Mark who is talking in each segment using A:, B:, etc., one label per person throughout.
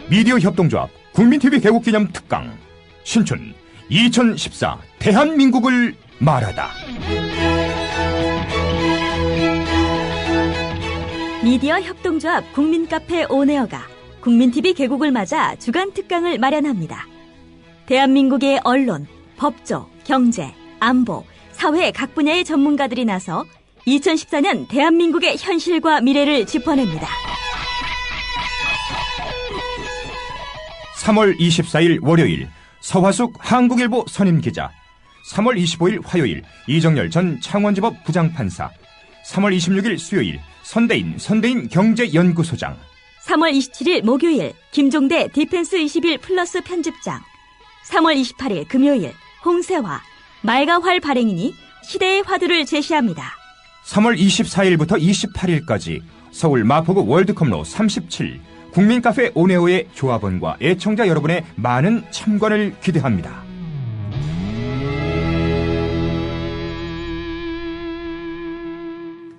A: 미디어 협동조합 국민TV 개국기념 특강 신춘 2014 대한민국을 말하다.
B: 미디어 협동조합 국민카페 온에어가 국민TV 개국을 맞아 주간 특강을 마련합니다. 대한민국의 언론, 법조, 경제, 안보, 사회 각 분야의 전문가들이 나서 2014년 대한민국의 현실과 미래를 짚어냅니다.
A: 3월 24일 월요일 서화숙 한국일보 선임기자, 3월 25일 화요일 이정열 전 창원지법 부장판사, 3월 26일 수요일 선대인 경제연구소장,
B: 3월 27일 목요일 김종대 디펜스 21 플러스 편집장, 3월 28일 금요일 홍세화, 말가활 발행인이 시대의 화두를 제시합니다.
A: 3월 24일부터 28일까지 서울 마포구 월드컵로 37 국민카페 온에어의 조합원과 애청자 여러분의 많은 참관을 기대합니다.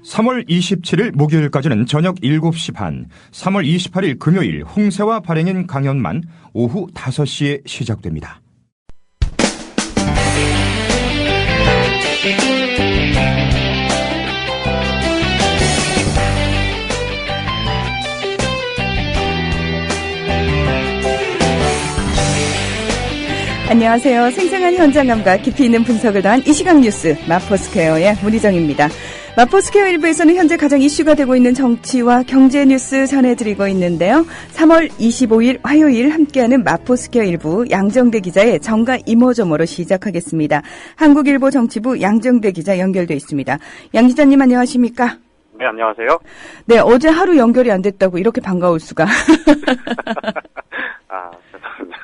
A: (3월 27일) 목요일까지는 저녁 7시 반, (3월 28일) 금요일 홍세화 발행인 강연만 오후 5시에 시작됩니다.
C: 안녕하세요. 생생한 현장감과 깊이 있는 분석을 더한 이 시각 뉴스 마포스퀘어의 문희정입니다. 마포스퀘어 1부에서는 현재 가장 이슈가 되고 있는 정치와 경제 뉴스 전해드리고 있는데요. 3월 25일 화요일 함께하는 마포스퀘어 1부 양정대 기자의 정가 이모저모로 시작하겠습니다. 한국일보 정치부 양정대 기자 연결돼 있습니다. 양 기자님 안녕하십니까?
D: 네, 안녕하세요.
C: 네, 어제 하루 연결이 안 됐다고 이렇게 반가울 수가.
D: 아, 죄송합니다.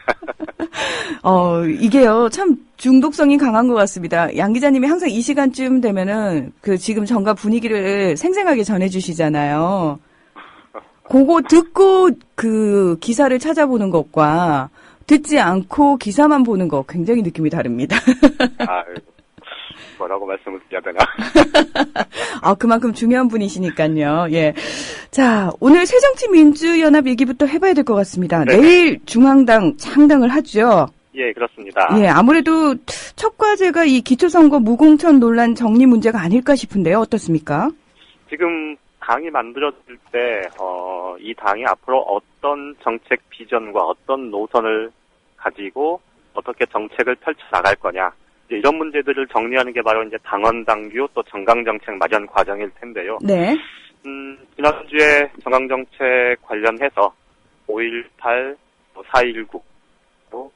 C: 이게요, 참 중독성이 강한 것 같습니다. 양 기자님이 항상 이 시간쯤 되면은 지금 정가 분위기를 생생하게 전해주시잖아요. 그거 듣고 기사를 찾아보는 것과 듣지 않고 기사만 보는 거 굉장히 느낌이 다릅니다.
D: 뭐라고 말씀을 드려야 되나?
C: 그만큼 중요한 분이시니까요. 예. 자, 오늘 새정치민주연합 얘기부터 해봐야 될 것 같습니다. 네. 내일 중앙당 창당을 하죠.
D: 예, 그렇습니다.
C: 예, 아무래도 첫 과제가 이 기초선거 무공천 논란 정리 문제가 아닐까 싶은데요. 어떻습니까?
D: 지금 당이 만들어질 때, 이 당이 앞으로 어떤 정책 비전과 어떤 노선을 가지고 어떻게 정책을 펼쳐나갈 거냐. 이런 문제들을 정리하는 게 바로 이제 당헌당규 또 정강정책 마련 과정일 텐데요.
C: 네.
D: 지난주에 정강정책 관련해서 5.18, 4.19, 또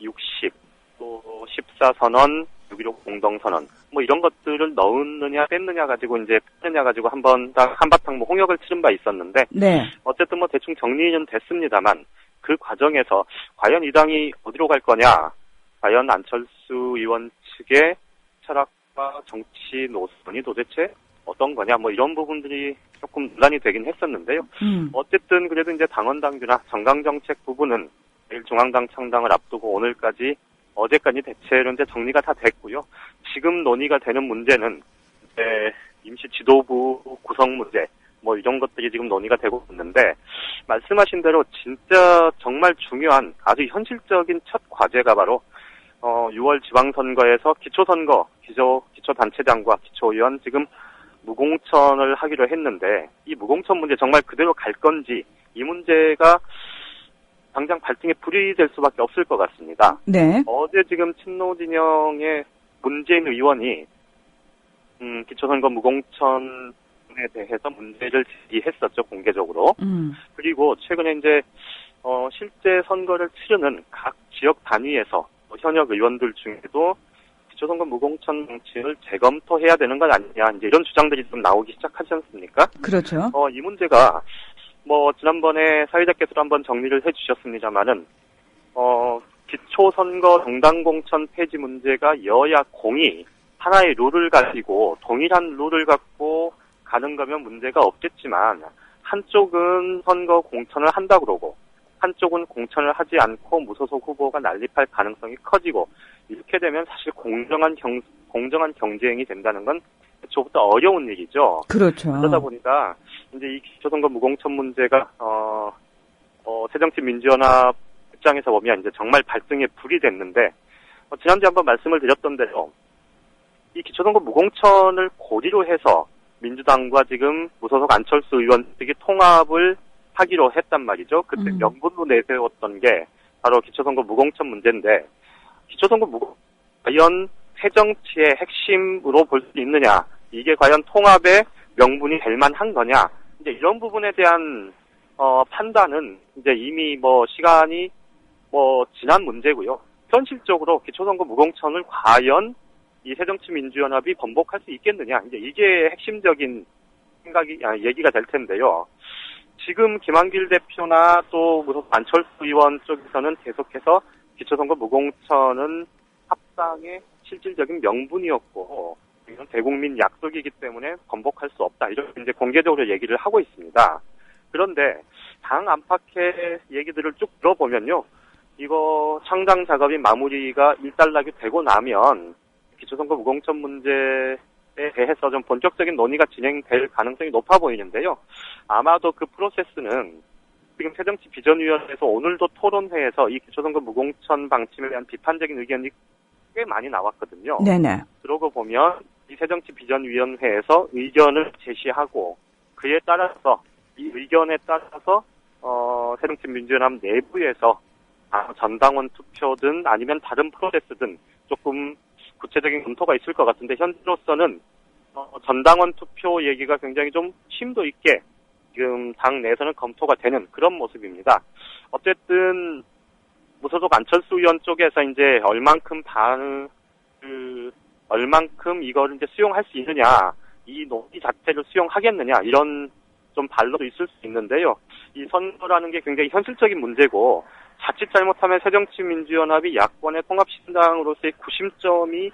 D: 60, 또 14선언, 6.15 공동선언, 뭐 이런 것들을 넣느냐 뺐느냐 가지고 이제 뺐느냐 가지고 한바탕 홍역을 치른 바 있었는데,
C: 네.
D: 어쨌든 뭐 대충 정리는 됐습니다만 그 과정에서 과연 이 당이 어디로 갈 거냐, 과연 안철수 의원 측의 철학과 정치 노선이 도대체 어떤 거냐, 뭐 이런 부분들이 조금 논란이 되긴 했었는데요. 어쨌든 그래도 이제 당헌당규나 정강정책 부분은 내일 중앙당 창당을 앞두고 오늘까지, 어제까지 대체로 이제 정리가 다 됐고요. 지금 논의가 되는 문제는 임시 지도부 구성 문제, 뭐 이런 것들이 지금 논의가 되고 있는데, 말씀하신 대로 진짜 정말 중요한 아주 현실적인 첫 과제가 바로 6월 지방선거에서 기초단체장과 기초의원 지금 무공천을 하기로 했는데, 이 무공천 문제 정말 그대로 갈 건지, 이 문제가 당장 발등에 불이 될 수밖에 없을 것 같습니다.
C: 네.
D: 어제 지금 친노 진영의 문재인 의원이 기초선거 무공천에 대해서 문제를 제기했었죠, 공개적으로. 그리고 최근에 이제 실제 선거를 치르는 각 지역 단위에서 현역 의원들 중에도 기초선거 무공천 정치를 재검토해야 되는 건 아니냐, 이제 이런 주장들이 좀 나오기 시작하지 않습니까?
C: 그렇죠.
D: 이 문제가 뭐 지난번에 사회자께서도 한번 정리를 해주셨습니다만은 기초선거 정당공천 폐지 문제가 여야 공이 하나의 룰을 가지고 동일한 룰을 갖고 가는 거면 문제가 없겠지만, 한쪽은 선거 공천을 한다 그러고 한쪽은 공천을 하지 않고 무소속 후보가 난립할 가능성이 커지고, 이렇게 되면 사실 공정한 경쟁이 된다는 건 애초부터 어려운 일이죠.
C: 그렇죠.
D: 그러다 보니까 이제 이 기초선거 무공천 문제가 새정치민주연합 입장에서 보면 이제 정말 발등에 불이 됐는데, 지난주에 한번 말씀을 드렸던 대로 이 기초선거 무공천을 고리로 해서 민주당과 지금 무소속 안철수 의원 측이 통합을 하기로 했단 말이죠. 그때 명분으로 내세웠던 게 바로 기초선거 무공천 문제인데, 기초선거 무공천 과연 새정치의 핵심으로 볼 수 있느냐, 이게 과연 통합의 명분이 될 만한 거냐, 이제 이런 부분에 대한 판단은 이제 이미 시간이 지난 문제고요. 현실적으로 기초선거 무공천을 과연 이 새정치민주연합이 번복할 수 있겠느냐, 이제 이게 핵심적인 얘기가 될 텐데요. 지금 김한길 대표나 또 무소속 안철수 의원 쪽에서는 계속해서 기초선거 무공천은 합당의 실질적인 명분이었고, 이건 대국민 약속이기 때문에 번복할 수 없다, 이렇게 이제 공개적으로 얘기를 하고 있습니다. 그런데 당 안팎의 얘기들을 쭉 들어보면요, 이거 창당 작업이 마무리가 일단락이 되고 나면 기초선거 무공천 문제에 대해서 좀 본격적인 논의가 진행될 가능성이 높아 보이는데요. 아마도 그 프로세스는 지금 새정치비전위원회에서 오늘도 토론회에서 이 기초선거 무공천 방침에 대한 비판적인 의견이 꽤 많이 나왔거든요.
C: 네네.
D: 그러고 보면 이 새정치비전위원회에서 의견을 제시하고 그에 따라서 이 의견에 따라서 새정치민주연합 내부에서 전당원 투표든 아니면 다른 프로세스든 조금 구체적인 검토가 있을 것 같은데, 현재로서는 전당원 투표 얘기가 굉장히 좀 심도 있게 지금 당 내에서는 검토가 되는 그런 모습입니다. 어쨌든 무소속 안철수 의원 쪽에서 이제 얼만큼 이걸 이제 수용할 수 있느냐, 이 논의 자체를 수용하겠느냐, 이런 좀 반론도 있을 수 있는데요. 이 선거라는 게 굉장히 현실적인 문제고, 자칫 잘못하면 새정치민주연합이 야권의 통합신당으로서의 구심점이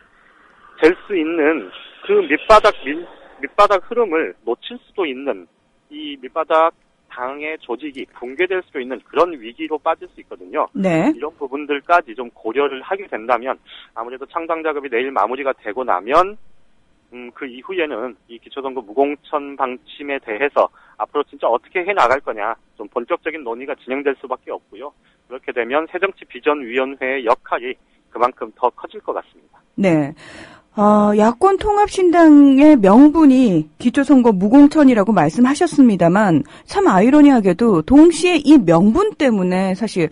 D: 될 수 있는 그 밑바닥 흐름을 놓칠 수도 있는, 이 밑바닥 당의 조직이 붕괴될 수도 있는 그런 위기로 빠질 수 있거든요.
C: 네.
D: 이런 부분들까지 좀 고려를 하게 된다면 아무래도 창당 작업이 내일 마무리가 되고 나면 그 이후에는 이 기초선거 무공천 방침에 대해서 앞으로 진짜 어떻게 해나갈 거냐, 좀 본격적인 논의가 진행될 수밖에 없고요. 그렇게 되면 새정치비전위원회의 역할이 그만큼 더 커질 것 같습니다.
C: 네. 야권 통합신당의 명분이 기초선거 무공천이라고 말씀하셨습니다만, 참 아이러니하게도 동시에 이 명분 때문에 사실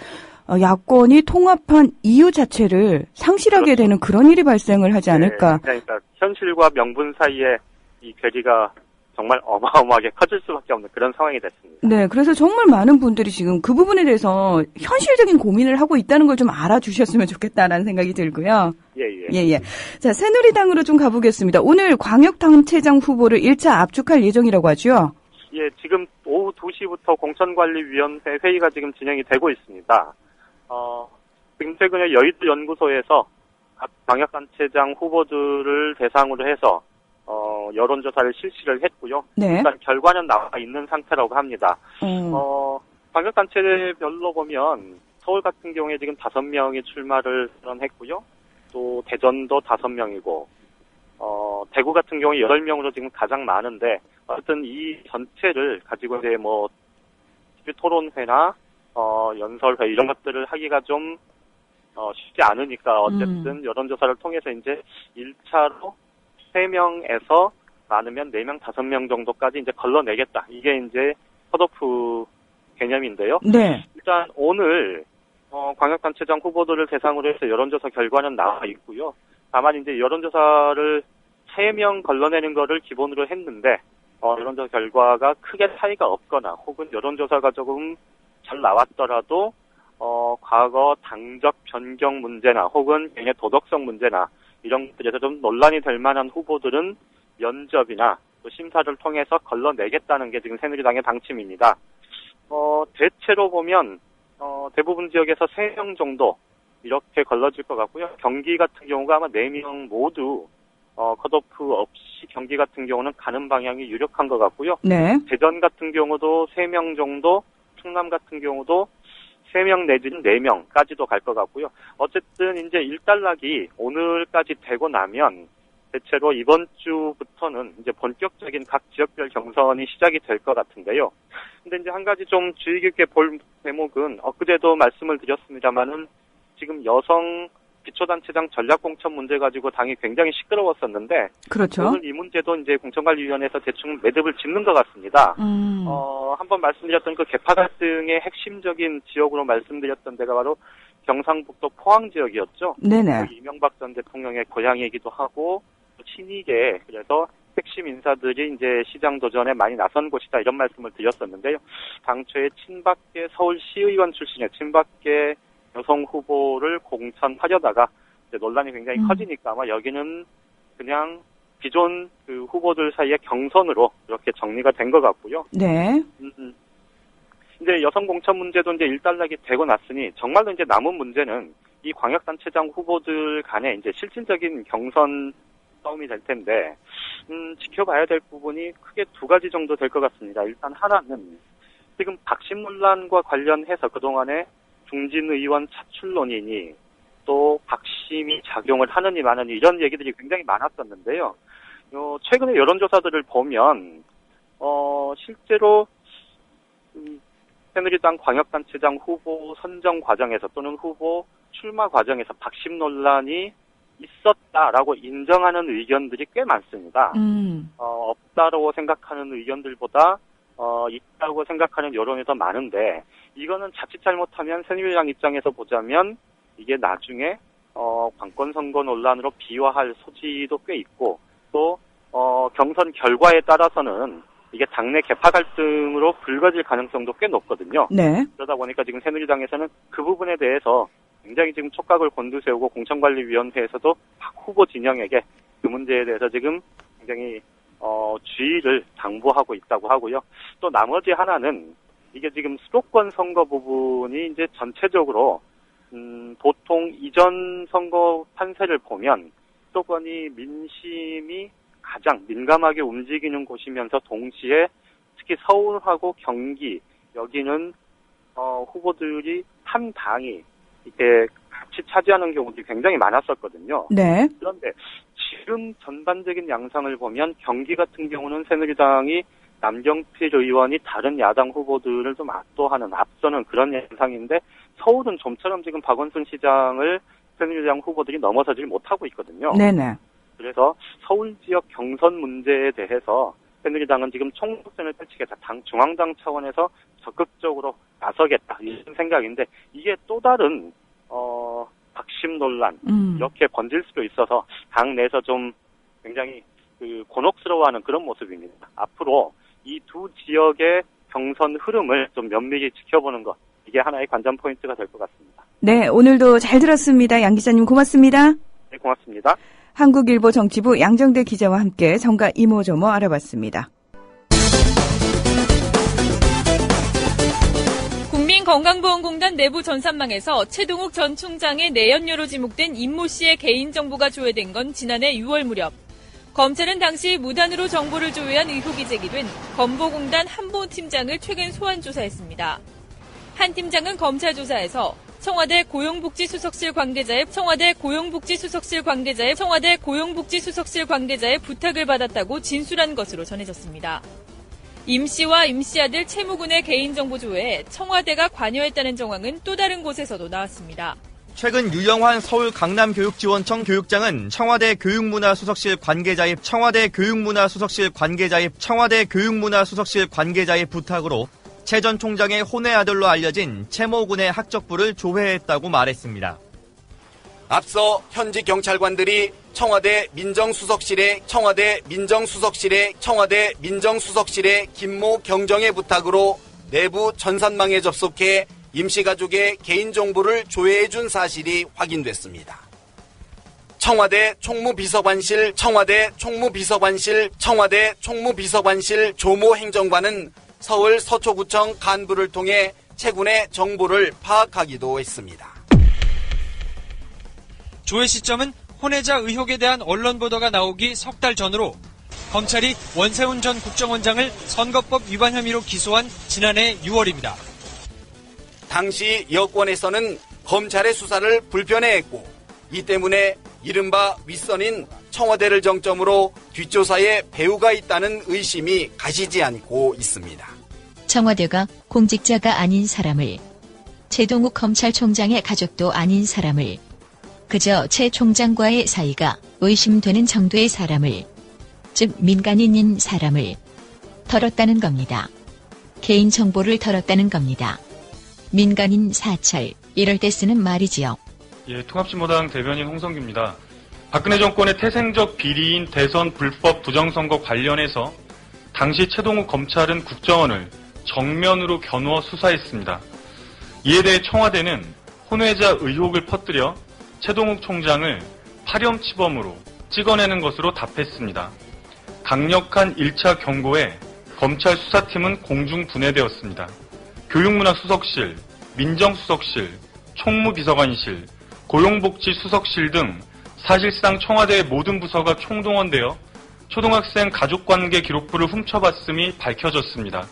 C: 야권이 통합한 이유 자체를 상실하게 되는 그런 일이 발생을 하지 않을까.
D: 네, 그러니까 현실과 명분 사이에 이 괴리가 정말 어마어마하게 커질 수밖에 없는 그런 상황이 됐습니다.
C: 네, 그래서 정말 많은 분들이 지금 그 부분에 대해서 현실적인 고민을 하고 있다는 걸 좀 알아주셨으면 좋겠다라는 생각이 들고요. 예. 자, 새누리당으로 좀 가보겠습니다. 오늘 광역단체장 후보를 1차 압축할 예정이라고 하죠?
D: 예, 지금 오후 2시부터 공천관리위원회 회의가 지금 진행이 되고 있습니다. 지금 최근에 여의도 연구소에서 각 광역단체장 후보들을 대상으로 해서 여론조사를 실시를 했고요.
C: 네.
D: 일단 결과는 나와 있는 상태라고 합니다. 광역단체별로 보면 서울 같은 경우에 지금 5명이 출마를 선언했고요. 또 대전도 5명이고, 대구 같은 경우에 8명으로 지금 가장 많은데, 어쨌든 이 전체를 가지고 이제 토론회나 연설회 이런 것들을 하기가 좀 쉽지 않으니까 어쨌든 여론조사를 통해서 이제 1차로 3명에서 많으면 4명, 5명 정도까지 이제 걸러내겠다. 이게 이제 컷오프 개념인데요.
C: 네.
D: 일단 오늘 광역단체장 후보들을 대상으로 해서 여론조사 결과는 나와 있고요. 다만 이제 여론조사를 3명 걸러내는 거를 기본으로 했는데 여론조사 결과가 크게 차이가 없거나 혹은 여론조사가 조금 잘 나왔더라도 과거 당적 변경 문제나 혹은 개인의 도덕성 문제나 이런 것들에서 좀 논란이 될 만한 후보들은 면접이나 또 심사를 통해서 걸러내겠다는 게 지금 새누리당의 방침입니다. 대체로 보면 대부분 지역에서 3명 정도 이렇게 걸러질 것 같고요. 경기 같은 경우가 아마 4명 모두 컷오프 없이 경기 같은 경우는 가는 방향이 유력한 것 같고요.
C: 네.
D: 대전 같은 경우도 3명 정도, 충남 같은 경우도 3명 내지는 4명까지도 갈 것 같고요. 어쨌든 이제 일단락이 오늘까지 되고 나면 대체로 이번 주부터는 이제 본격적인 각 지역별 경선이 시작이 될 것 같은데요. 근데 이제 한 가지 좀 주의 깊게 볼 대목은 엊그제도 말씀을 드렸습니다만은 지금 여성 기초단체장 전략공천 문제 가지고 당이 굉장히 시끄러웠었는데
C: 그렇죠.
D: 오늘 이 문제도 이제 공천관리위원회에서 대충 매듭을 짓는 것 같습니다. 한번 말씀드렸던 그 계파 갈등의 핵심적인 지역으로 말씀드렸던 데가 바로 경상북도 포항 지역이었죠.
C: 네네.
D: 이명박 전 대통령의 고향이기도 하고 친이계 그래서 핵심 인사들이 이제 시장 도전에 많이 나선 곳이다 이런 말씀을 드렸었는데요. 당초에 친박계 서울시의원 출신의 친박계 여성 후보를 공천하려다가 이제 논란이 굉장히 커지니까 아마 여기는 그냥 기존 그 후보들 사이의 경선으로 이렇게 정리가 된 것 같고요.
C: 네.
D: 이제 여성 공천 문제도 이제 일단락이 되고 났으니 정말로 이제 남은 문제는 이 광역단체장 후보들 간에 이제 실질적인 경선 싸움이 될 텐데 지켜봐야 될 부분이 크게 두 가지 정도 될 것 같습니다. 일단 하나는 지금 박심 논란과 관련해서 그동안에 중진 의원 차출론이니 또 박심이 작용을 하느니 마느니 이런 얘기들이 굉장히 많았었는데요. 최근에 여론조사들을 보면 실제로 새누리당 광역단체장 후보 선정 과정에서 또는 후보 출마 과정에서 박심 논란이 있었다라고 인정하는 의견들이 꽤 많습니다. 없다고 생각하는 의견들보다 있다고 생각하는 여론이 더 많은데 이거는 자칫 잘못하면 새누리당 입장에서 보자면 이게 나중에 관권 선거 논란으로 비화할 소지도 꽤 있고 또 경선 결과에 따라서는 이게 당내 계파 갈등으로 불거질 가능성도 꽤 높거든요.
C: 네.
D: 그러다 보니까 지금 새누리당에서는 그 부분에 대해서 굉장히 지금 촉각을 곤두세우고 공천관리위원회에서도 박 후보 진영에게 그 문제에 대해서 지금 굉장히 주의를 당부하고 있다고 하고요. 또 나머지 하나는 이게 지금 수도권 선거 부분이 이제 전체적으로 보통 이전 선거 판세를 보면 수도권이 민심이 가장 민감하게 움직이는 곳이면서 동시에 특히 서울하고 경기 여기는 후보들이 한 당이 이렇게 같이 차지하는 경우들이 굉장히 많았었거든요.
C: 네.
D: 그런데 지금 전반적인 양상을 보면 경기 같은 경우는 새누리당이 남경필 의원이 다른 야당 후보들을 좀 압도하는 앞서는 그런 양상인데 서울은 좀처럼 지금 박원순 시장을 새누리당 후보들이 넘어서질 못하고 있거든요.
C: 네네.
D: 그래서 서울 지역 경선 문제에 대해서 새누리당은 지금 총력전을 펼치겠다. 중앙당 차원에서 적극적으로 나서겠다. 이런 생각인데 이게 또 다른 박심 논란 이렇게 번질 수도 있어서 당 내에서 좀 굉장히 곤혹스러워하는 그런 모습입니다. 앞으로 이 두 지역의 경선 흐름을 좀 면밀히 지켜보는 것 이게 하나의 관전 포인트가 될 것 같습니다.
C: 네, 오늘도 잘 들었습니다. 양 기자님 고맙습니다.
D: 네, 고맙습니다.
C: 한국일보 정치부 양정대 기자와 함께 정가 이모저모 알아봤습니다.
E: 국민건강보험공단 내부 전산망에서 최동욱 전 총장의 내연녀로 지목된 임모 씨의 개인정보가 조회된 건 지난해 6월 무렵. 검찰은 당시 무단으로 정보를 조회한 의혹이 제기된 건보공단 한보 팀장을 최근 소환 조사했습니다. 한 팀장은 검찰 조사에서 청와대 고용복지수석실 관계자의 부탁을 받았다고 진술한 것으로 전해졌습니다. 임 씨와 임 씨 아들 채무군의 개인정보 조회에 청와대가 관여했다는 정황은 또 다른 곳에서도 나왔습니다.
F: 최근 유영환 서울 강남교육지원청 교육장은 청와대 교육문화수석실 관계자의 부탁으로 최 전 총장의 혼외 아들로 알려진 채모 군의 학적부를 조회했다고 말했습니다.
G: 앞서 현지 경찰관들이 청와대 민정수석실의 김모 경정의 부탁으로 내부 전산망에 접속해 임씨 가족의 개인정보를 조회해준 사실이 확인됐습니다. 청와대 총무비서관실 조모 행정관은 서울 서초구청 간부를 통해 채 군의 정보를 파악하기도 했습니다.
H: 조회 시점은 혼외자 의혹에 대한 언론 보도가 나오기 석 달 전으로 검찰이 원세훈 전 국정원장을 선거법 위반 혐의로 기소한 지난해 6월입니다.
G: 당시 여권에서는 검찰의 수사를 불편해했고 이 때문에 이른바 윗선인 청와대를 정점으로 뒷조사에 배후가 있다는 의심이 가시지 않고 있습니다.
I: 청와대가 공직자가 아닌 사람을, 최동욱 검찰총장의 가족도 아닌 사람을, 그저 최 총장과의 사이가 의심되는 정도의 사람을, 즉 민간인인 사람을 털었다는 겁니다. 개인정보를 털었다는 겁니다. 민간인 사찰, 이럴 때 쓰는 말이지요.
J: 예, 통합진보당 대변인 홍성규입니다. 박근혜 정권의 태생적 비리인 대선 불법 부정선거 관련해서 당시 최동욱 검찰은 국정원을 정면으로 겨누어 수사했습니다. 이에 대해 청와대는 혼외자 의혹을 퍼뜨려 최동욱 총장을 파렴치범으로 찍어내는 것으로 답했습니다. 강력한 1차 경고에 검찰 수사팀은 공중 분해되었습니다. 교육문화수석실, 민정수석실, 총무비서관실, 고용복지수석실 등 사실상 청와대의 모든 부서가 총동원되어 초등학생 가족관계 기록부를 훔쳐봤음이 밝혀졌습니다.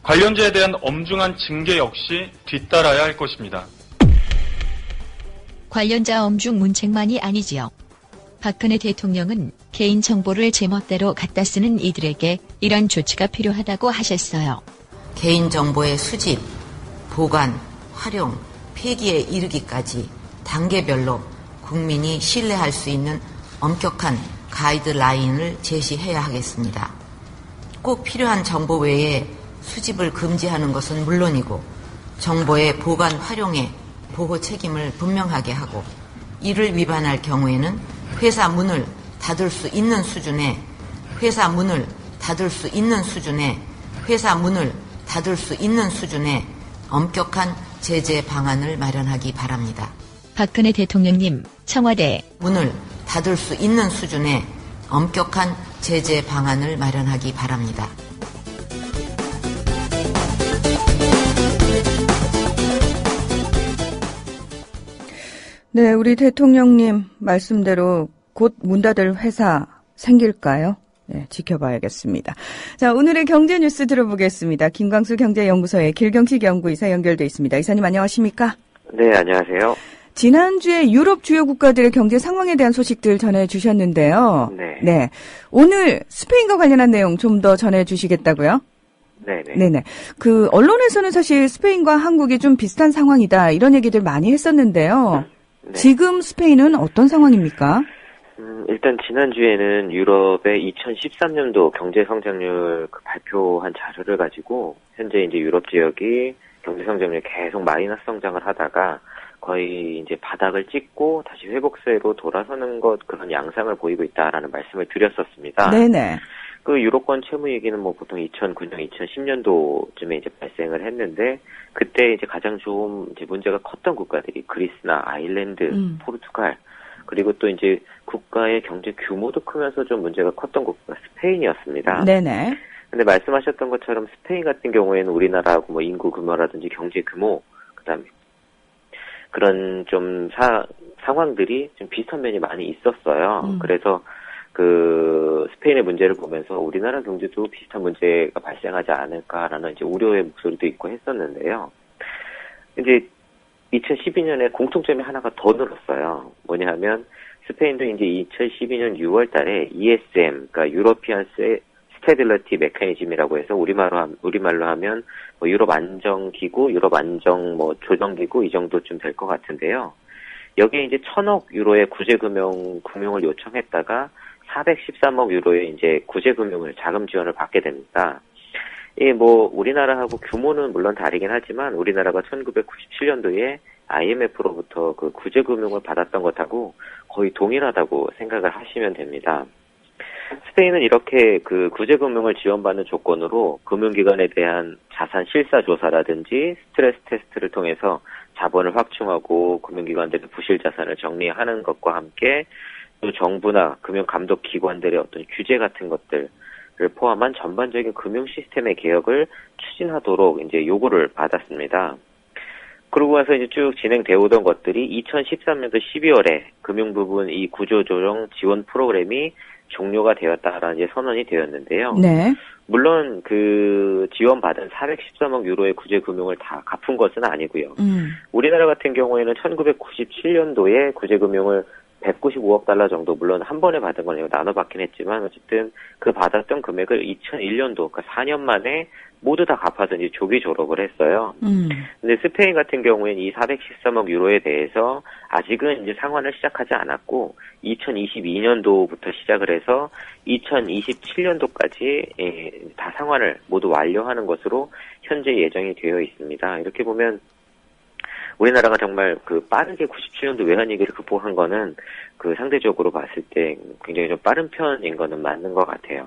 J: 관련자에 대한 엄중한 징계 역시 뒤따라야 할 것입니다.
I: 관련자 엄중 문책만이 아니지요. 박근혜 대통령은 개인정보를 제멋대로 갖다 쓰는 이들에게 이런 조치가 필요하다고 하셨어요.
K: 개인정보의 수집, 보관, 활용, 폐기에 이르기까지 단계별로 국민이 신뢰할 수 있는 엄격한 가이드라인을 제시해야 하겠습니다. 꼭 필요한 정보 외에 수집을 금지하는 것은 물론이고 정보의 보관, 활용에 보호 책임을 분명하게 하고 이를 위반할 경우에는 회사 문을 닫을 수 있는 수준의 엄격한 제재 방안을 마련하기 바랍니다.
I: 박근혜 대통령님, 청와대
K: 문을 닫을 수 있는 수준의 엄격한 제재 방안을 마련하기 바랍니다.
C: 네, 우리 대통령님 말씀대로 곧 문 닫을 회사 생길까요? 네, 지켜봐야겠습니다. 자, 오늘의 경제 뉴스 들어보겠습니다. 김광수 경제연구소의 길경식 연구이사 연결돼 있습니다. 이사님 안녕하십니까?
L: 네, 안녕하세요.
C: 지난주에 유럽 주요 국가들의 경제 상황에 대한 소식들 전해주셨는데요.
L: 네.
C: 오늘 스페인과 관련한 내용 좀 더 전해주시겠다고요? 네네. 언론에서는 사실 스페인과 한국이 좀 비슷한 상황이다, 이런 얘기들 많이 했었는데요.
L: 네.
C: 지금 스페인은 어떤 상황입니까?
L: 일단 지난주에는 유럽의 2013년도 경제 성장률 발표한 자료를 가지고 현재 이제 유럽 지역이 경제 성장률이 계속 마이너스 성장을 하다가 거의 이제 바닥을 찍고 다시 회복세로 돌아서는 그런 양상을 보이고 있다라는 말씀을 드렸었습니다.
C: 네네.
L: 그 유로권 채무 위기는 보통 2009년, 2010년도쯤에 이제 발생을 했는데 그때 이제 가장 좀 이제 문제가 컸던 국가들이 그리스나 아일랜드, 포르투갈, 그리고 또 이제 국가의 경제 규모도 크면서 좀 문제가 컸던 국가가 스페인이었습니다.
C: 네네.
L: 근데 말씀하셨던 것처럼 스페인 같은 경우에는 우리나라하고 인구 규모라든지 경제 규모, 그다음에 그런 좀 상황들이 좀 비슷한 면이 많이 있었어요. 그래서 스페인의 문제를 보면서 우리나라 경제도 비슷한 문제가 발생하지 않을까라는 이제 우려의 목소리도 있고 했었는데요. 이제 2012년에 공통점이 하나가 더 늘었어요. 뭐냐 하면 스페인도 이제 2012년 6월 달에 ESM, 그러니까 유로피안 스테빌리티 메커니즘이라고 해서 우리말로 하면 유럽 안정기구, 유럽 안정 조정기구 이 정도쯤 될 것 같은데요. 여기에 이제 1,000억 유로의 구제금융을 요청했다가 413억 유로의 이제 구제금융을 자금 지원을 받게 됩니다. 우리나라하고 규모는 물론 다르긴 하지만 우리나라가 1997년도에 IMF로부터 그 구제금융을 받았던 것하고 거의 동일하다고 생각을 하시면 됩니다. 스페인은 이렇게 그 구제금융을 지원받는 조건으로 금융기관에 대한 자산 실사 조사라든지 스트레스 테스트를 통해서 자본을 확충하고 금융기관들의 부실 자산을 정리하는 것과 함께 또 정부나 금융감독기관들의 어떤 규제 같은 것들을 포함한 전반적인 금융 시스템의 개혁을 추진하도록 이제 요구를 받았습니다. 그러고 나서 이제 쭉 진행되어 오던 것들이 2013년도 12월에 금융 부분 이 구조조정 지원 프로그램이 종료가 되었다라는 이제 선언이 되었는데요.
C: 네.
L: 물론 그 지원받은 413억 유로의 구제금융을 다 갚은 것은 아니고요. 우리나라 같은 경우에는 1997년도에 구제금융을 195억 달러 정도, 물론 한 번에 받은 건 나눠 받긴 했지만 어쨌든 그 받았던 금액을 2001년도, 그러니까 4년 만에 모두 다 갚아서 이제 조기 졸업을 했어요. 근데 스페인 같은 경우에는 이 413억 유로에 대해서 아직은 이제 상환을 시작하지 않았고 2022년도부터 시작을 해서 2027년도까지 다 상환을 모두 완료하는 것으로 현재 예정이 되어 있습니다. 이렇게 보면 우리나라가 정말 그 빠르게 97년도 외환위기를 극복한 거는 그 상대적으로 봤을 때 굉장히 좀 빠른 편인 거는 맞는 것 같아요.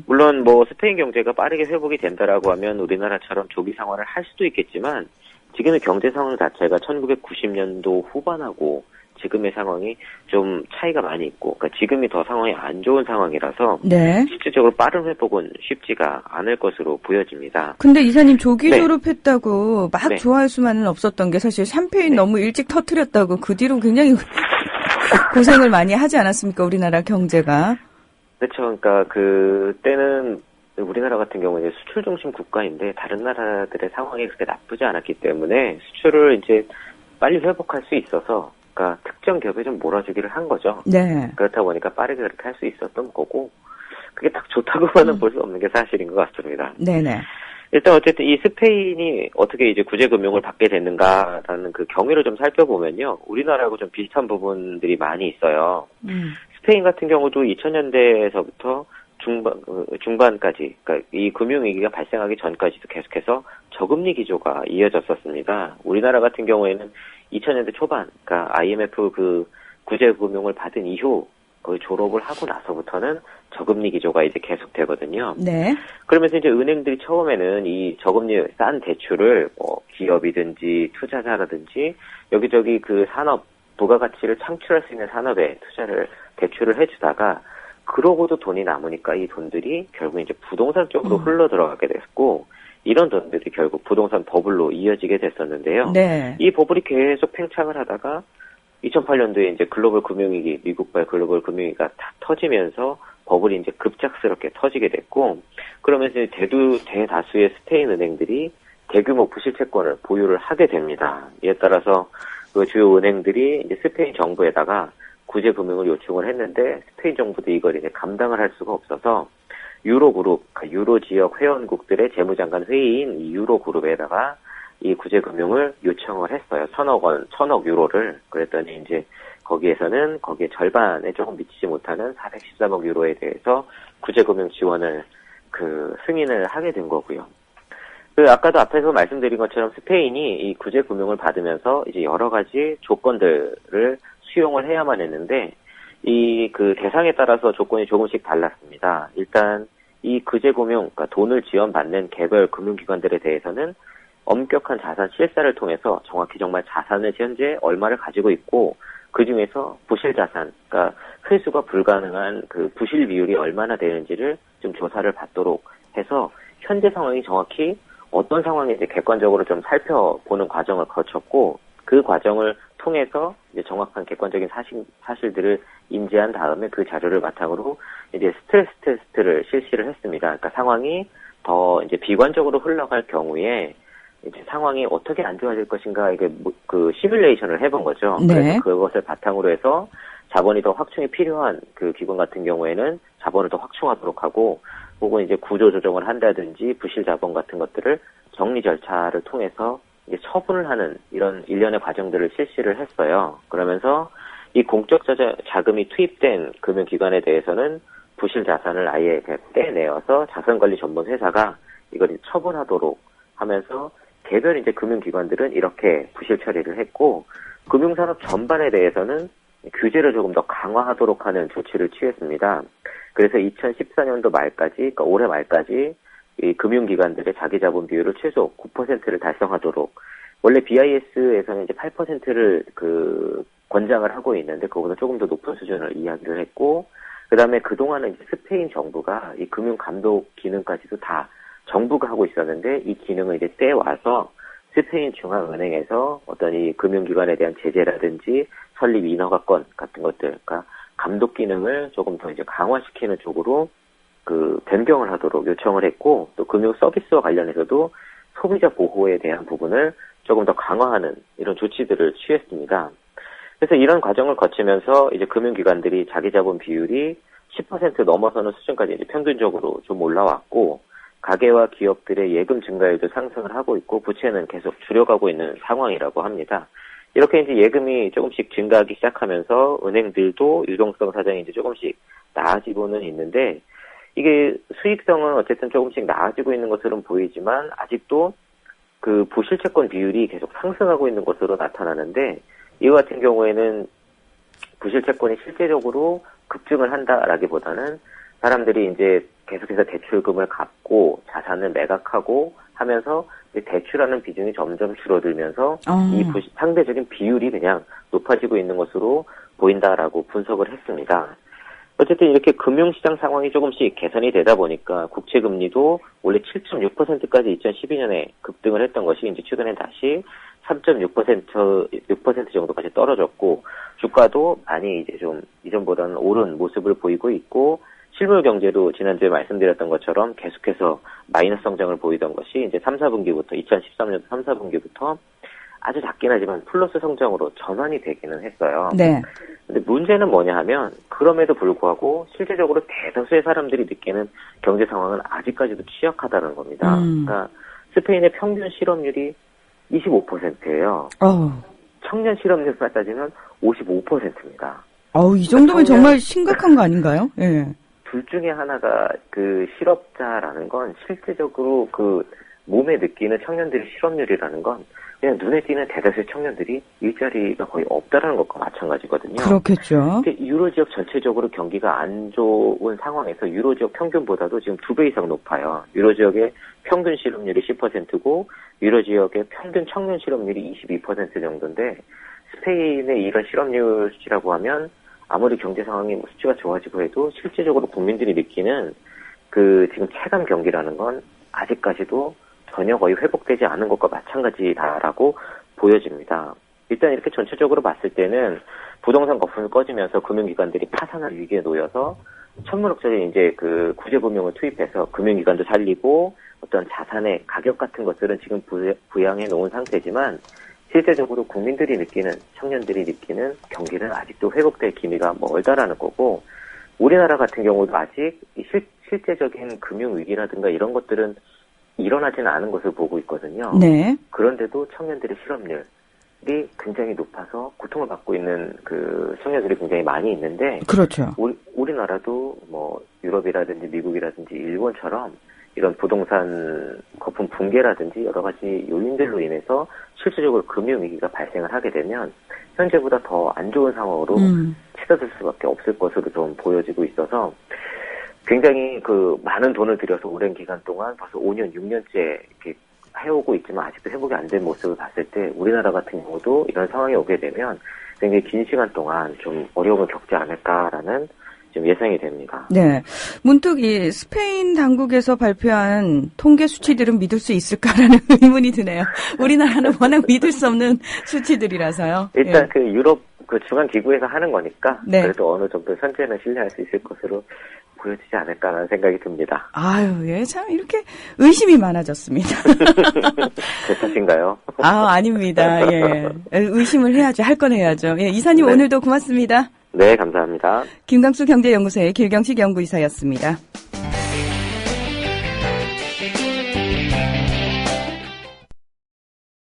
L: 물론 뭐 스페인 경제가 빠르게 회복이 된다라고 하면 우리나라처럼 조기 상환을 할 수도 있겠지만 지금의 경제 상황 자체가 1990년도 후반하고 지금의 상황이 좀 차이가 많이 있고, 그러니까 지금이 더 상황이 안 좋은 상황이라서
C: 네.
L: 실질적으로 빠른 회복은 쉽지가 않을 것으로 보여집니다.
C: 근데 이사님 조기
L: 네.
C: 졸업했다고 막
L: 네.
C: 좋아할 수만은 없었던 게 사실 샴페인
L: 네.
C: 너무 일찍 터뜨렸다고 그 뒤로 굉장히 고생을 많이 하지 않았습니까? 우리나라 경제가.
L: 그렇죠. 그러니까 그때는 우리나라 같은 경우는 수출 중심 국가인데 다른 나라들의 상황이 그렇게 나쁘지 않았기 때문에 수출을 이제 빨리 회복할 수 있어서 그러니까 특정 기업에 좀 몰아주기를 한 거죠.
C: 네.
L: 그렇다 보니까 빠르게 그렇게 할 수 있었던 거고 그게 딱 좋다고만은 볼 수 없는 게 사실인 것 같습니다.
C: 네네.
L: 일단 어쨌든 이 스페인이 어떻게 이제 구제금융을 받게 됐는가라는 그 경위를 좀 살펴보면요. 우리나라하고 좀 비슷한 부분들이 많이 있어요. 스페인 같은 경우도 2000년대에서부터 중반까지, 그러니까 이 금융위기가 발생하기 전까지도 계속해서 저금리 기조가 이어졌었습니다. 우리나라 같은 경우에는 2000년대 초반, 그러니까 IMF 그 구제금융을 받은 이후 거의 졸업을 하고 나서부터는 저금리 기조가 이제 계속되거든요.
C: 네.
L: 그러면서 이제 은행들이 처음에는 이 저금리 싼 대출을 뭐 기업이든지 투자자라든지 여기저기 그 산업 부가가치를 창출할 수 있는 산업에 대출을 해주다가 그러고도 돈이 남으니까 이 돈들이 결국 이제 부동산 쪽으로 흘러 들어가게 됐고 이런 돈들이 결국 부동산 버블로 이어지게 됐었는데요.
C: 네.
L: 이 버블이 계속 팽창을 하다가 2008년도에 이제 글로벌 금융위기, 미국발 글로벌 금융위기가 다 터지면서 버블이 이제 급작스럽게 터지게 됐고, 그러면서 대다수의 스페인 은행들이 대규모 부실 채권을 보유를 하게 됩니다. 이에 따라서 그 주요 은행들이 이제 스페인 정부에다가 구제 금융을 요청을 했는데 스페인 정부도 이걸 이제 감당을 할 수가 없어서 유로그룹, 유로 지역 회원국들의 재무장관 회의인 이 유로그룹에다가 이 구제금융을 요청을 했어요. 1000억 유로를. 그랬더니 이제 거기에 절반에 조금 미치지 못하는 413억 유로에 대해서 구제금융 지원을 승인을 하게 된 거고요. 아까도 앞에서 말씀드린 것처럼 스페인이 이 구제금융을 받으면서 이제 여러 가지 조건들을 수용을 해야만 했는데 이 대상에 따라서 조건이 조금씩 달랐습니다. 일단 이 구제금융, 그러니까 돈을 지원받는 개별 금융기관들에 대해서는 엄격한 자산 실사를 통해서 정확히 정말 자산을 현재 얼마를 가지고 있고 그 중에서 부실 자산, 그러니까 회수가 불가능한 그 부실 비율이 얼마나 되는지를 좀 조사를 받도록 해서 현재 상황이 정확히 어떤 상황인지 객관적으로 좀 살펴보는 과정을 거쳤고 그 과정을 통해서 이제 정확한 객관적인 사실들을 인지한 다음에 그 자료를 바탕으로 이제 스트레스 테스트를 실시를 했습니다. 그러니까 상황이 더 이제 비관적으로 흘러갈 경우에 이제 상황이 어떻게 안 좋아질 것인가 이게 시뮬레이션을 해본 거죠.
C: 네.
L: 그래서 그것을 바탕으로 해서 자본이 더 확충이 필요한 그 기관 같은 경우에는 자본을 더 확충하도록 하고 혹은 이제 구조 조정을 한다든지 부실 자본 같은 것들을 정리 절차를 통해서 이제 처분을 하는 이런 일련의 과정들을 실시를 했어요. 그러면서 이 공적 자금이 투입된 금융기관에 대해서는 부실 자산을 아예 떼내어서 자산관리 전문 회사가 이걸 처분하도록 하면서 개별 이제 금융기관들은 이렇게 부실 처리를 했고 금융산업 전반에 대해서는 규제를 조금 더 강화하도록 하는 조치를 취했습니다. 그래서 2014년도 말까지, 그러니까 올해 말까지 이 금융기관들의 자기자본 비율을 최소 9%를 달성하도록 원래 BIS에서는 이제 8%를 권장을 하고 있는데 그거보다 조금 더 높은 수준을 이야기를 했고 그다음에 그동안은 이제 스페인 정부가 이 금융 감독 기능까지도 다 정부가 하고 있었는데 이 기능을 이제 떼와서 스페인 중앙은행에서 어떤 이 금융기관에 대한 제재라든지 설립 인허가권 같은 것들, 그러니까 감독 기능을 조금 더 이제 강화시키는 쪽으로 변경을 하도록 요청을 했고 또 금융 서비스와 관련해서도 소비자 보호에 대한 부분을 조금 더 강화하는 이런 조치들을 취했습니다. 그래서 이런 과정을 거치면서 이제 금융기관들이 자기 자본 비율이 10% 넘어서는 수준까지 이제 평균적으로 좀 올라왔고, 가계와 기업들의 예금 증가율도 상승을 하고 있고, 부채는 계속 줄여가고 있는 상황이라고 합니다. 이렇게 이제 예금이 조금씩 증가하기 시작하면서 은행들도 유동성 사정이 이제 조금씩 나아지고는 있는데, 이게 수익성은 어쨌든 조금씩 나아지고 있는 것으로 보이지만 아직도 그 부실채권 비율이 계속 상승하고 있는 것으로 나타나는데, 이와 같은 경우에는 부실채권이 실제적으로 급증을 한다라기보다는 사람들이 이제 계속해서 대출금을 갚고 자산을 매각하고 하면서 대출하는 비중이 점점 줄어들면서 이 상대적인 비율이 그냥 높아지고 있는 것으로 보인다라고 분석을 했습니다. 어쨌든 이렇게 금융시장 상황이 조금씩 개선이 되다 보니까 국채금리도 원래 7.6%까지 2012년에 급등을 했던 것이 이제 최근에 다시 3.6% 정도까지 떨어졌고, 주가도 많이 이제 좀 이전보다는 오른 모습을 보이고 있고, 실물 경제도 지난주에 말씀드렸던 것처럼 계속해서 마이너스 성장을 보이던 것이 이제 3, 4분기부터 2013년 3, 4분기부터 아주 작긴 하지만 플러스 성장으로 전환이 되기는 했어요. 네. 근데 문제는 뭐냐 하면 그럼에도 불구하고 실제적으로 대다수의 사람들이 느끼는 경제 상황은 아직까지도 취약하다는 겁니다. 그러니까 스페인의 평균 실업률이 25%예요. 청년 실업률만 따지면 55%입니다.
C: 이 정도면 정말 심각한 거 아닌가요? 예.
L: 둘 중에 하나가 그 실업자라는 건 실제적으로 그 몸에 느끼는 청년들의 실업률이라는 건 그냥 눈에 띄는 대다수의 청년들이 일자리가 거의 없다라는 것과 마찬가지거든요.
C: 그렇겠죠.
L: 유로 지역 전체적으로 경기가 안 좋은 상황에서 유로 지역 평균보다도 지금 2배 이상 높아요. 유로 지역의 평균 실업률이 10%고 유로 지역의 평균 청년 실업률이 22% 정도인데, 스페인의 이런 실업률 수치라고 하면 아무리 경제 상황이 수치가 좋아지고 해도 실제적으로 국민들이 느끼는 그 지금 체감 경기라는 건 아직까지도 전혀 거의 회복되지 않은 것과 마찬가지다라고 보여집니다. 일단 이렇게 전체적으로 봤을 때는 부동산 거품이 꺼지면서 금융기관들이 파산할 위기에 놓여서 천문학적인 이제 그 구제금융을 투입해서 금융기관도 살리고 어떤 자산의 가격 같은 것들은 지금 부양해 놓은 상태지만, 실제적으로 국민들이 느끼는, 청년들이 느끼는 경기는 아직도 회복될 기미가 멀다라는 거고, 우리나라 같은 경우도 아직 실제적인 금융위기라든가 이런 것들은 일어나지는 않은 것을 보고 있거든요. 네. 그런데도 청년들의 실업률이 굉장히 높아서 고통을 받고 있는 그 청년들이 굉장히 많이 있는데, 그렇죠. 우리나라도 뭐 유럽이라든지 미국이라든지 일본처럼 이런 부동산 거품 붕괴라든지 여러 가지 요인들로 인해서 실질적으로 금융위기가 발생을 하게 되면 현재보다 더 안 좋은 상황으로 치닫을 수밖에 없을 것으로 좀 보여지고 있어서, 굉장히 그 많은 돈을 들여서 오랜 기간 동안 벌써 5년, 6년째 이렇게 해오고 있지만 아직도 회복이 안 된 모습을 봤을 때 우리나라 같은 경우도 이런 상황이 오게 되면 굉장히 긴 시간 동안 좀 어려움을 겪지 않을까라는 좀 예상이 됩니다. 네.
C: 문득 이 스페인 당국에서 발표한 통계 수치들은 믿을 수 있을까라는 의문이 드네요. 우리나라는 워낙 믿을 수 없는 수치들이라서요.
L: 일단 그 유럽 그 중앙기구에서 하는 거니까 네. 그래도 어느 정도 현재는 신뢰할 수 있을 것으로 보여지지 않을까라는 생각이 듭니다.
C: 아유, 예, 참 이렇게 의심이 많아졌습니다.
L: 제 탓인가요?
C: 아닙니다. 예, 의심을 해야죠. 할 건 해야죠. 예, 이사님 네. 오늘도 고맙습니다.
L: 네, 감사합니다.
C: 김강수 경제연구소의 길경식 연구이사였습니다.